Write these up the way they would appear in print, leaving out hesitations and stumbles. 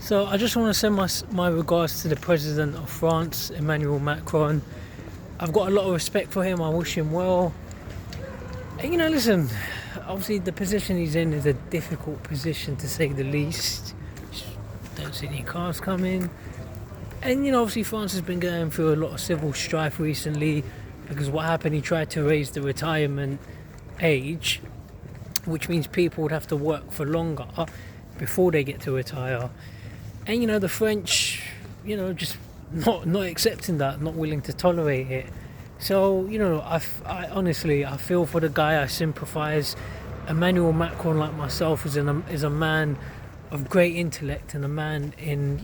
So I just want to send my regards to the President of France, Emmanuel Macron. I've got a lot of respect for him. I wish him well. And listen, obviously the position he's in is a difficult position to say the least. Don't see any cars coming. And obviously France has been going through a lot of civil strife recently because what happened, he tried to raise the retirement age, which means people would have to work for longer before they get to retire. And the French, just not accepting that, not willing to tolerate it. So I honestly feel for the guy. I sympathise. Emmanuel Macron, like myself, is a man of great intellect and a man in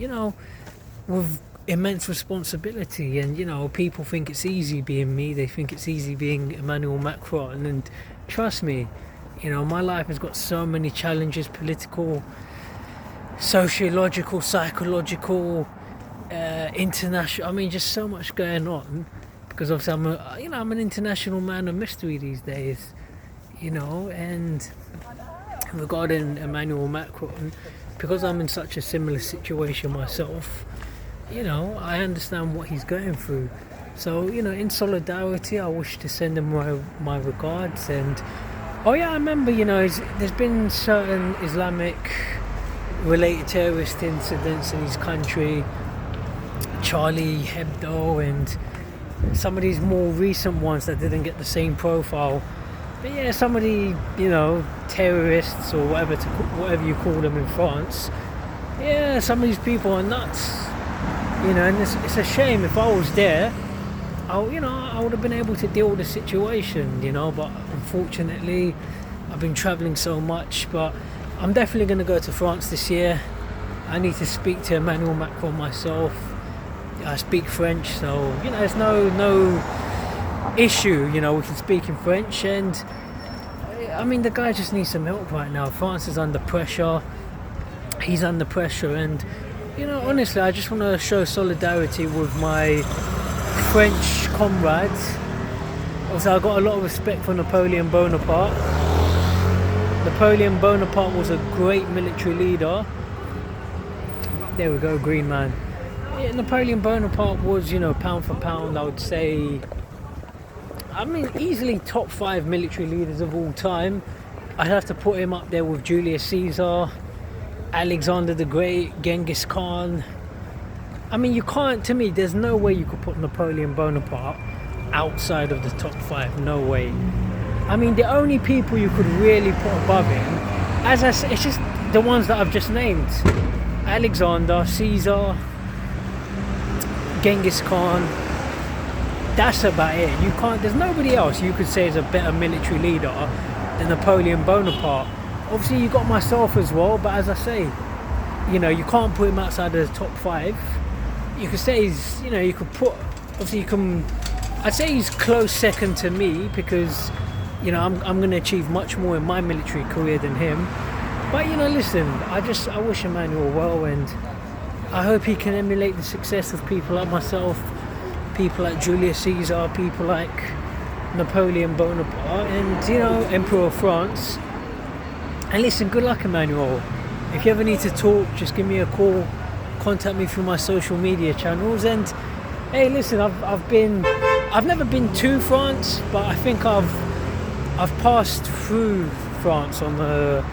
with immense responsibility. And people think it's easy being me. They think it's easy being Emmanuel Macron. And trust me, my life has got so many challenges: political, sociological, psychological, international. I mean, just so much going on. Because obviously I'm an international man of mystery these days, and regarding Emmanuel Macron, because I'm in such a similar situation myself, I understand what he's going through. So, in solidarity, I wish to send him my regards. And I remember, there's been certain Islamic related terrorist incidents in his country, Charlie Hebdo, and some of these more recent ones that didn't get the same profile. But yeah, some of the terrorists or whatever you call them in France, some of these people are nuts. And it's a shame. If I was there, I would have been able to deal with the situation. But unfortunately, I've been travelling so much. But I'm definitely going to go to France this year. I need to speak to Emmanuel Macron myself. I speak French, so there's no issue. We can speak in French, and I mean the guy just needs some help right now. France is under pressure. He's under pressure, and honestly, I just want to show solidarity with my French comrades. Also, I've got a lot of respect for Napoleon Bonaparte. Napoleon Bonaparte was a great military leader. There we go, green man. Napoleon Bonaparte was, pound for pound, I would say, easily top 5 military leaders of all time. I'd have to put him up there with Julius Caesar, Alexander the Great, Genghis Khan. You can't, to me, there's no way you could put Napoleon Bonaparte outside of the top 5, no way. The only people you could really put above him, as I said, it's just the ones that I've just named. Alexander, Caesar, Genghis Khan, that's about it. There's nobody else you could say is a better military leader than Napoleon Bonaparte. Obviously you got myself as well, but as I say, you can't put him outside of the top 5. You could say he's, I'd say he's close second to me because, I'm going to achieve much more in my military career than him. But, listen, I wish Emmanuel well, and I hope he can emulate the success of people like myself, people like Julius Caesar, people like Napoleon Bonaparte, and, Emperor of France. And listen, good luck, Emmanuel. If you ever need to talk, just give me a call, contact me through my social media channels. And hey, listen, I've never been to France, but I think I've passed through France on the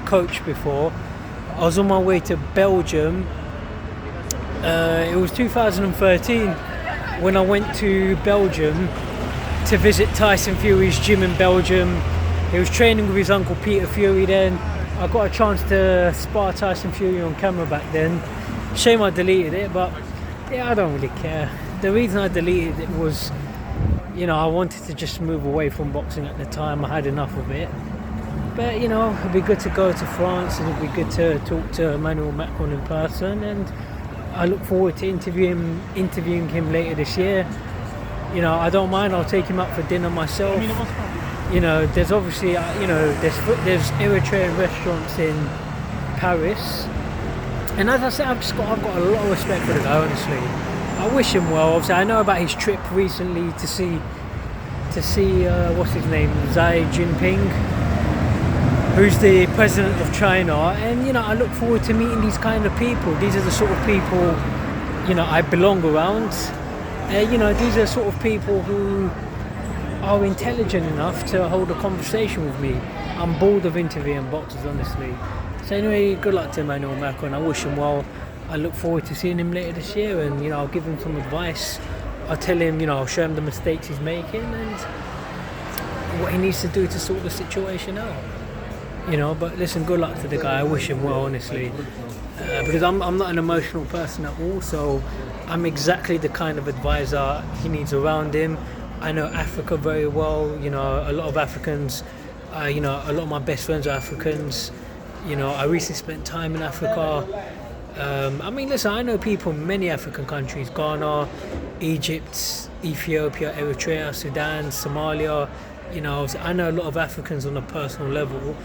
coach before. I was on my way to Belgium. It was 2013 when I went to Belgium to visit Tyson Fury's gym in Belgium. He was training with his uncle Peter Fury then. I got a chance to spar Tyson Fury on camera back then. Shame I deleted it, but I don't really care. The reason I deleted it was, I wanted to just move away from boxing at the time. I had enough of it. But, it'd be good to go to France, and it'd be good to talk to Emmanuel Macron in person, and I look forward to interviewing him later this year. I don't mind. I'll take him out for dinner myself. There's obviously, there's Eritrean restaurants in Paris. And as I said, I've got a lot of respect for the guy, honestly. I wish him well. Obviously, I know about his trip recently to see what's his name, Xi Jinping. who's the president of China. And I look forward to meeting these kind of people. These are the sort of people I belong around. These are sort of people who are intelligent enough to hold a conversation with me. I'm bored of interviewing boxers, honestly. So anyway, good luck to Emmanuel Macron. I wish him well. I look forward to seeing him later this year, and I'll give him some advice. I'll tell him, I'll show him the mistakes he's making and what he needs to do to sort the situation out. But listen, good luck to the guy. I wish him well, honestly, because I'm not an emotional person at all. So I'm exactly the kind of advisor he needs around him. I know Africa very well. A lot of Africans. A lot of my best friends are Africans. I recently spent time in Africa. Listen, I know people in many African countries: Ghana, Egypt, Ethiopia, Eritrea, Sudan, Somalia. I know a lot of Africans on a personal level,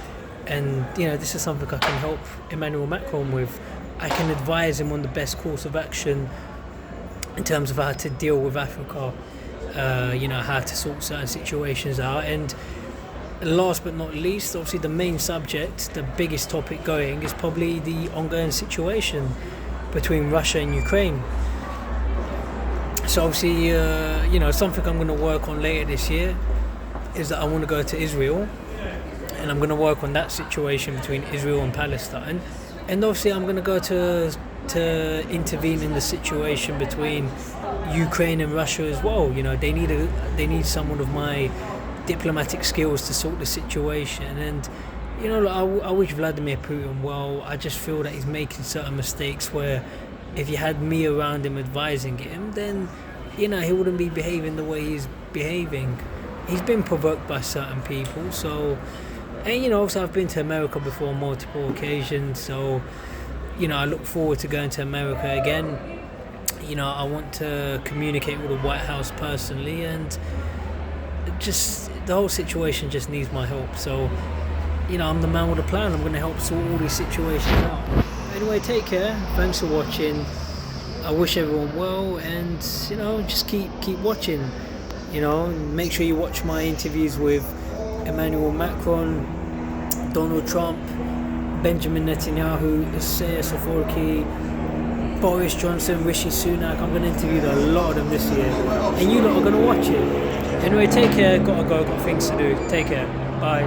and this is something I can help Emmanuel Macron with. I can advise him on the best course of action in terms of how to deal with Africa. How to sort certain situations out. And last but not least, obviously the main subject, the biggest topic going, is probably the ongoing situation between Russia and Ukraine. So obviously, something I'm going to work on later this year is that I want to go to Israel, and I'm going to work on that situation between Israel and Palestine. And obviously I'm going to go to intervene in the situation between Ukraine and Russia as well. They need someone of my diplomatic skills to sort the situation. And I wish Vladimir Putin well. I just feel that he's making certain mistakes where if you had me around him advising him, then he wouldn't be behaving the way he's behaving. He's been provoked by certain people. So, and also I've been to America before on multiple occasions, so I look forward to going to America again. I want to communicate with the White House personally, and just the whole situation just needs my help. So I'm the man with a plan. I'm going to help sort all these situations out. Anyway, take care. Thanks for watching. I wish everyone well, and just keep watching. Make sure you watch my interviews with Emmanuel Macron, Donald Trump, Benjamin Netanyahu, Isaias Afwerki, Boris Johnson, Rishi Sunak. I'm going to interview a lot of them this year, and you lot are going to watch it. Anyway, take care. Gotta go. Got things to do. Take care. Bye.